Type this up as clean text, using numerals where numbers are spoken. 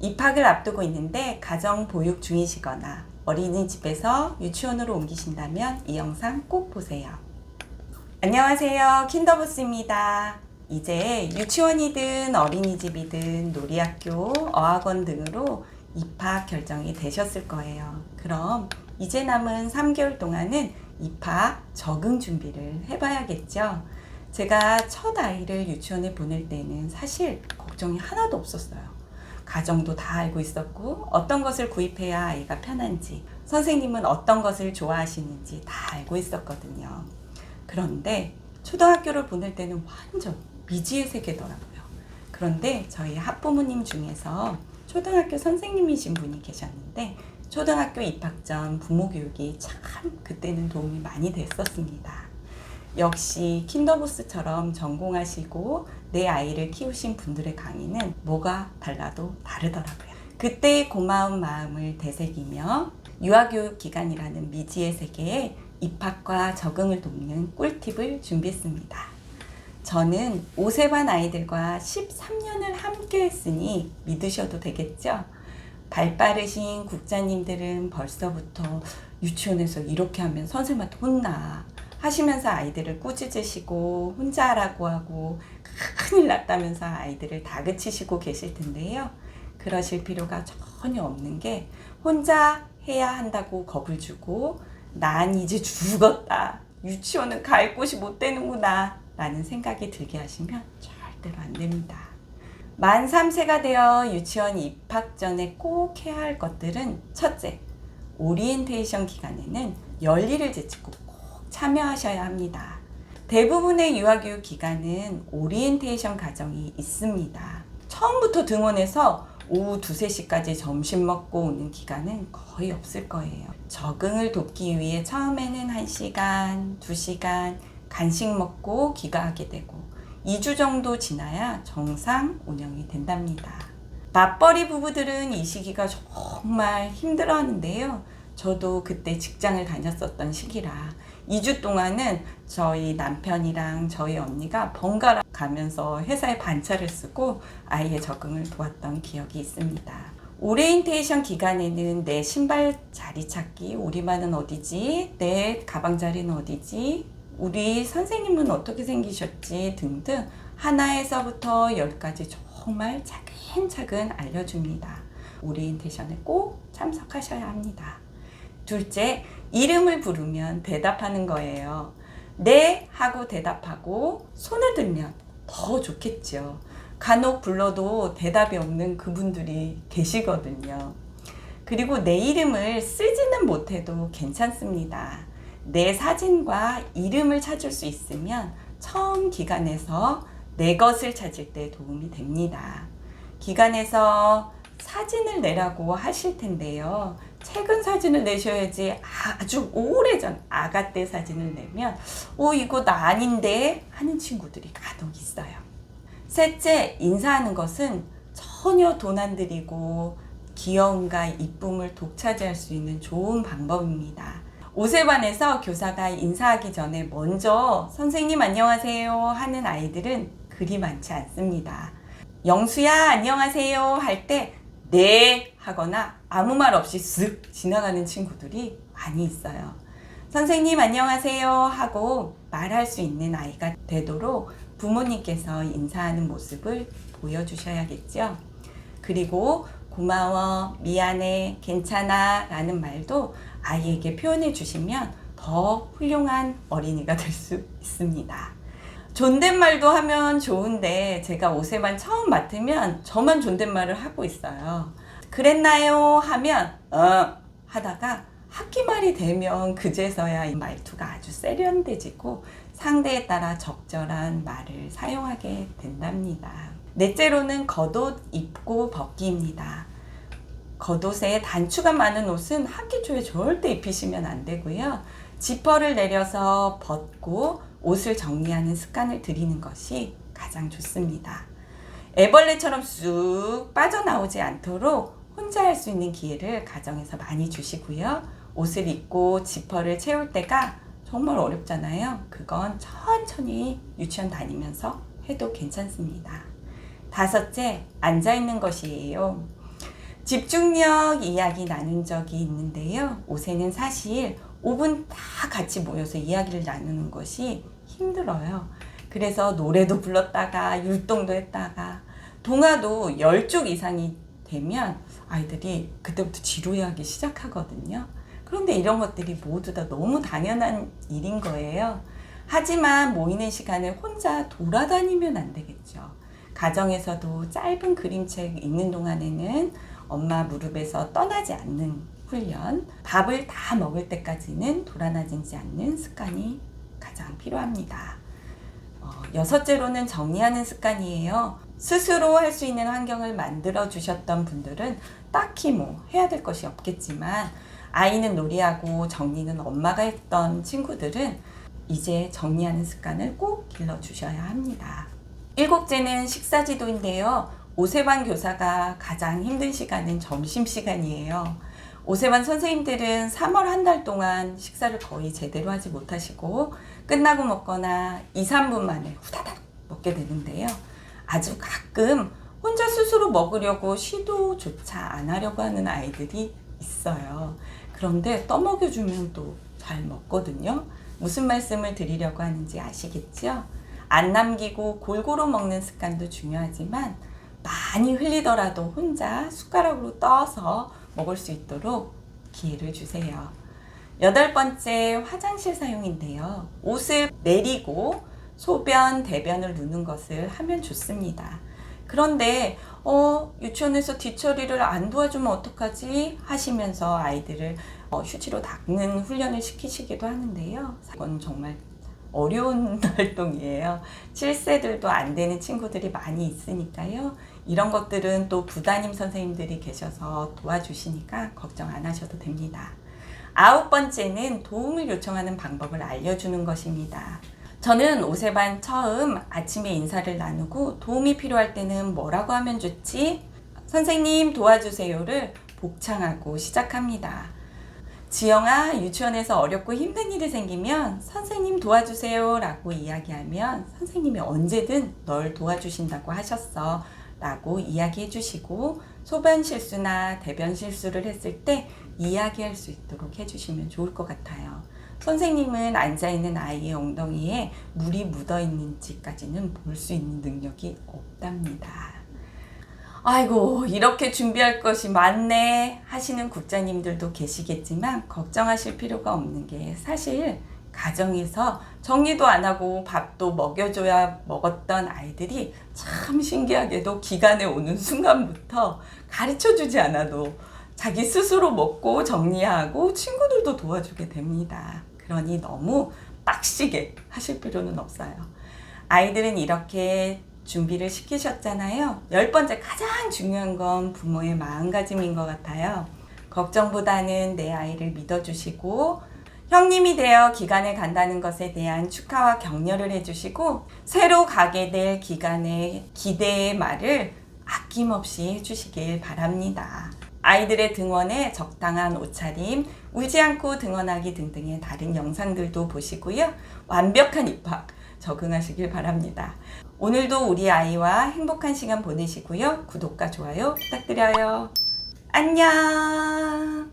입학을 앞두고 있는데 가정 보육 중이시거나 어린이집에서 유치원으로 옮기신다면 이 영상 꼭 보세요. 안녕하세요, 킨더부스입니다. 이제 유치원이든 어린이집이든 놀이학교, 어학원 등으로 입학 결정이 되셨을 거예요. 그럼 이제 남은 3개월 동안은 입학 적응 준비를 해봐야겠죠. 제가 첫 아이를 유치원에 보낼 때는 사실 걱정이 하나도 없었어요. 가정도 다 알고 있었고 어떤 것을 구입해야 아이가 편한지, 선생님은 어떤 것을 좋아하시는지 다 알고 있었거든요. 그런데 초등학교를 보낼 때는 완전 미지의 세계더라고요. 그런데 저희 학부모님 중에서 초등학교 선생님이신 분이 계셨는데 초등학교 입학 전 부모 교육이 참 그때는 도움이 많이 됐었습니다. 역시 킨더부스처럼 전공하시고 내 아이를 키우신 분들의 강의는 뭐가 달라도 다르더라고요. 그때의 고마운 마음을 되새기며 유아교육 기간이라는 미지의 세계에 입학과 적응을 돕는 꿀팁을 준비했습니다. 저는 5세 반 아이들과 13년을 함께 했으니 믿으셔도 되겠죠? 발 빠르신 국장님들은 벌써부터 유치원에서 이렇게 하면 선생님한테 혼나 하시면서 아이들을 꾸짖으시고 혼자 하라고 하고 큰일 났다면서 아이들을 다그치시고 계실 텐데요. 그러실 필요가 전혀 없는 게 혼자 해야 한다고 겁을 주고 난 이제 죽었다. 유치원은 갈 곳이 못 되는구나 라는 생각이 들게 하시면 절대로 안 됩니다. 만 3세가 되어 유치원 입학 전에 꼭 해야 할 것들은 첫째, 오리엔테이션 기간에는 열일을 제치고 꼭 참여하셔야 합니다. 대부분의 유아교육 기간은 오리엔테이션 과정이 있습니다. 처음부터 등원해서 오후 2, 3시까지 점심 먹고 오는 기간은 거의 없을 거예요. 적응을 돕기 위해 처음에는 1시간, 2시간 간식 먹고 귀가하게 되고 2주 정도 지나야 정상 운영이 된답니다. 맞벌이 부부들은 이 시기가 정말 힘들어 하는데요. 저도 그때 직장을 다녔었던 시기라 2주 동안은 저희 남편이랑 저희 언니가 번갈아 가면서 회사에 반차를 쓰고 아이의 적응을 도왔던 기억이 있습니다. 오리엔테이션 기간에는 내 신발 자리 찾기, 우리반은 어디지? 내 가방 자리는 어디지? 우리 선생님은 어떻게 생기셨지? 등등 하나에서부터 10까지 정말 차근차근 알려줍니다. 오리엔테이션에 꼭 참석하셔야 합니다. 둘째, 이름을 부르면 대답하는 거예요. 네 하고 대답하고 손을 들면 더 좋겠죠. 간혹 불러도 대답이 없는 그분들이 계시거든요. 그리고 내 이름을 쓰지는 못해도 괜찮습니다. 내 사진과 이름을 찾을 수 있으면 처음 기간에서 내 것을 찾을 때 도움이 됩니다. 기간에서 사진을 내라고 하실 텐데요. 최근 사진을 내셔야지 아주 오래전 아가 때 사진을 내면 이거 나 아닌데 하는 친구들이 간혹 있어요. 셋째, 인사하는 것은 전혀 돈 안 들이고 귀여움과 이쁨을 독차지할 수 있는 좋은 방법입니다. 5세 반에서 교사가 인사하기 전에 먼저 선생님 안녕하세요 하는 아이들은 그리 많지 않습니다. 영수야 안녕하세요 할 때 네 하거나 아무 말 없이 쓱 지나가는 친구들이 많이 있어요. 선생님 안녕하세요 하고 말할 수 있는 아이가 되도록 부모님께서 인사하는 모습을 보여주셔야겠죠. 그리고 고마워, 미안해, 괜찮아 라는 말도 아이에게 표현해 주시면 더 훌륭한 어린이가 될 수 있습니다. 존댓말도 하면 좋은데 제가 5세만 처음 맡으면 저만 존댓말을 하고 있어요. 그랬나요? 하면 하다가 학기말이 되면 그제서야 이 말투가 아주 세련돼지고 상대에 따라 적절한 말을 사용하게 된답니다. 넷째로는 겉옷 입고 벗기입니다. 겉옷에 단추가 많은 옷은 학기 초에 절대 입히시면 안 되고요. 지퍼를 내려서 벗고 옷을 정리하는 습관을 들이는 것이 가장 좋습니다. 애벌레처럼 쑥 빠져나오지 않도록 혼자 할 수 있는 기회를 가정에서 많이 주시고요. 옷을 입고 지퍼를 채울 때가 정말 어렵잖아요. 그건 천천히 유치원 다니면서 해도 괜찮습니다. 다섯째, 앉아있는 것이에요. 집중력 이야기 나눈 적이 있는데요. 옷에는 사실 5분 다 같이 모여서 이야기를 나누는 것이 힘들어요. 그래서 노래도 불렀다가 율동도 했다가 동화도 10쪽 이상이 되면 아이들이 그때부터 지루해하기 시작하거든요. 그런데 이런 것들이 모두 다 너무 당연한 일인 거예요. 하지만 모이는 시간을 혼자 돌아다니면 안 되겠죠. 가정에서도 짧은 그림책 읽는 동안에는 엄마 무릎에서 떠나지 않는 훈련, 밥을 다 먹을 때까지는 돌아다니지 않는 습관이 가장 필요합니다. 여섯째로는 정리하는 습관이에요. 스스로 할 수 있는 환경을 만들어 주셨던 분들은 딱히 해야 될 것이 없겠지만 아이는 놀이하고 정리는 엄마가 했던 친구들은 이제 정리하는 습관을 꼭 길러주셔야 합니다. 7째는 식사지도인데요. 오세반 교사가 가장 힘든 시간은 점심시간이에요. 오세반 선생님들은 3월 한 달 동안 식사를 거의 제대로 하지 못하시고 끝나고 먹거나 2, 3분 만에 후다닥 먹게 되는데요. 아주 가끔 혼자 스스로 먹으려고 시도조차 안 하려고 하는 아이들이 있어요. 그런데 떠먹여주면 또 잘 먹거든요. 무슨 말씀을 드리려고 하는지 아시겠죠? 안 남기고 골고루 먹는 습관도 중요하지만 많이 흘리더라도 혼자 숟가락으로 떠서 먹을 수 있도록 기회를 주세요. 8번째, 화장실 사용인데요. 옷을 내리고 소변, 대변을 누는 것을 하면 좋습니다. 그런데 유치원에서 뒤처리를 안 도와주면 어떡하지? 하시면서 아이들을 휴지로 닦는 훈련을 시키시기도 하는데요. 이건 정말 어려운 활동이에요. 7세들도 안 되는 친구들이 많이 있으니까요. 이런 것들은 또 부담임 선생님들이 계셔서 도와주시니까 걱정 안 하셔도 됩니다. 9번째는 도움을 요청하는 방법을 알려주는 것입니다. 저는 오세반 처음 아침에 인사를 나누고 도움이 필요할 때는 뭐라고 하면 좋지? 선생님 도와주세요를 복창하고 시작합니다. 지영아, 유치원에서 어렵고 힘든 일이 생기면 선생님 도와주세요 라고 이야기하면 선생님이 언제든 널 도와주신다고 하셨어 라고 이야기해 주시고 소변 실수나 대변 실수를 했을 때 이야기할 수 있도록 해주시면 좋을 것 같아요. 선생님은 앉아있는 아이의 엉덩이에 물이 묻어있는지까지는 볼 수 있는 능력이 없답니다. 아이고, 이렇게 준비할 것이 많네 하시는 국장님들도 계시겠지만 걱정하실 필요가 없는 게 사실 가정에서 정리도 안 하고 밥도 먹여줘야 먹었던 아이들이 참 신기하게도 기간에 오는 순간부터 가르쳐주지 않아도 자기 스스로 먹고 정리하고 친구들도 도와주게 됩니다. 그러니 너무 빡시게 하실 필요는 없어요. 아이들은 이렇게 준비를 시키셨잖아요. 10번째 가장 중요한 건 부모의 마음가짐인 것 같아요. 걱정보다는 내 아이를 믿어주시고 형님이 되어 기간에 간다는 것에 대한 축하와 격려를 해주시고 새로 가게 될 기간의 기대의 말을 아낌없이 해주시길 바랍니다. 아이들의 등원에 적당한 옷차림, 울지 않고 등원하기 등등의 다른 영상들도 보시고요. 완벽한 입학 적응하시길 바랍니다. 오늘도 우리 아이와 행복한 시간 보내시고요. 구독과 좋아요 부탁드려요. 안녕.